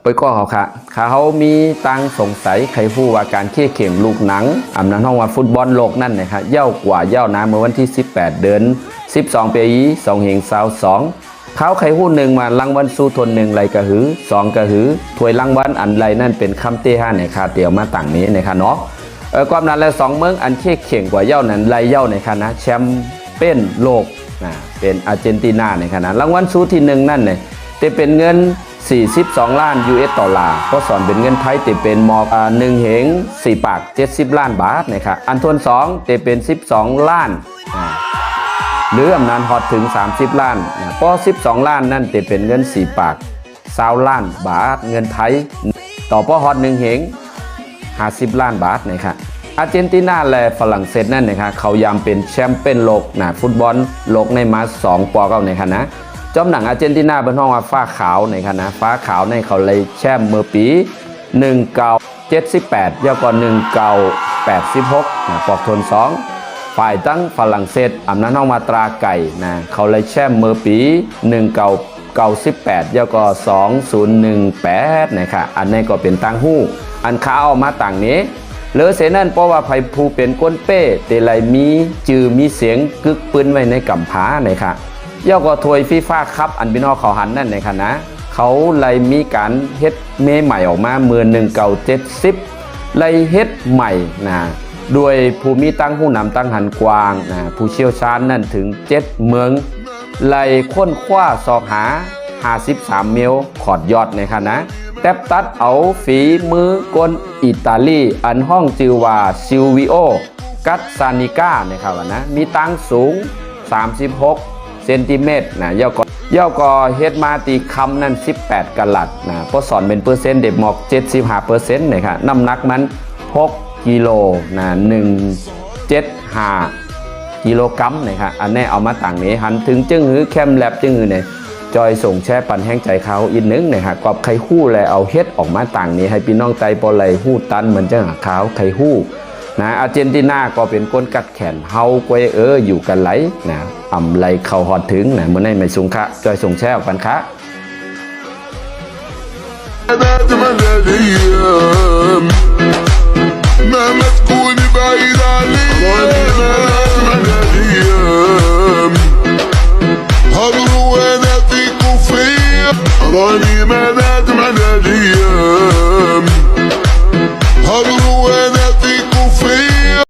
ไปก็เขาค่ะเขามีตังสงสัยใครพูดว่าการเขี่ยเข็มลูกหนังอำนั้นห้องว่าฟุตบอลโลกนั่นนะครับเย่ากว่าเย่านะเมื่อวันที่18เดือน12ปี2022เขาใครพูดหนึ่งมารางวัลสู้ทนหนึ่งไรกระหือ2กระหือถวยรางวัลอันไรนั่นเป็นคำเตี้ยในคาเตียวมาต่างนี้นะครับเนาะความนั้นและ2เมืองอันเขี่ยเข่งกว่าเย่านั้นไรเย่าในคณะแชมเปี้ยนโลกเป็นอาร์เจนตินาในคณะรางวัลสู้ที่1นั่นเนี่ยจะเป็นเงิน42 ล้าน US ดอลลาร์ก็สอนเป็นเงินไทยจะเป็นมอก1เหง4ปาก70 ล้านบาทนะครับอันทวน2จะเป็น12 ล้านหรืออำนานฮอตถึง30 ล้านเพราะ12 ล้านนั่นจะเป็นเงิน4ปาก20 ล้านบาทเงินไทยต่อพอฮอต1เหง50 ล้านบาทนะครับอาร์เจนตินาและฝรั่งเศสนั่นนะครับเขายามเป็นแชมป์เปี้ยนโลกฟุตบอลโลกในมา2ปอ9ในคณะจอมหนังอาร์เจนตินาเป็นห้องว่าฟ้าขาวในคณะฟ้าขาวในเขาเลยแชมป์เมื่อปี1978ยาวกว่า1986ปอกทน2ฝ่ายตั้งฝรั่งเศสอำนั้นห้องมาตราไก่เขาเลยแชมป์เมื่อปี1998ยาวกว่า2018นะครับอันนี้ก็เป็นตังหู้อันข้าวมาต่างนี้เลอเสนั่นเพราะว่าไผ่ภูเป็นก้นเป้เตไลมีจือมีเสียงกึกปืนไว้ในกำผานะครับย่อก็ถวยฟีฟ่าคัพอันพี่น้องเขาหันนั่นในคณะเขาเลยมีการเฮ็ดเมใหม่ออกมาเมื่อ1970เลยเฮ็ดใหม่ด้วยภูมิตั้งผู้นำตั้งหันกวางผู้เชี่ยวชาญนั่นถึง7เมืองเลยค้นคว้าสอกหา53เมลขอดยอดในคณะแทบตัดเอาฝีมือกลอิตาลีอันห้องจือว่าซิลวิโอกัสซานิก้านะครับมีตั้งสูง36เซนติเมตรย่อก็เฮ็ดมาตีคำนั่น18กะลัดเพราะสอนเป็นเปอร์เซ็นต์เด็กหมอก 75% นะครับน้ำหนักมัน6กิโล175กิโลกรัมนะครับอันนี้เอามาต่างนี้หันถึงจึงหือแคมแลบจึงหือเนี่ยจอยส่งแช่ปันแห้งใจเขาอีกนึงนะครับกอบไข่หู้แลเอาเฮ็ดออกมาต่างนี้ให้พี่น้องไตปอไหลหู้ตันเหมือนจังหาขาวไข่หู้อาร์เจนตินาก็เป็นก้นกัดแขนเฮากวยอยู่กันไหลอ่ำไหลเข่าหอดถึงเมื่อในไม่สูงคะจอยส่งแช่ออกกันคะراني ما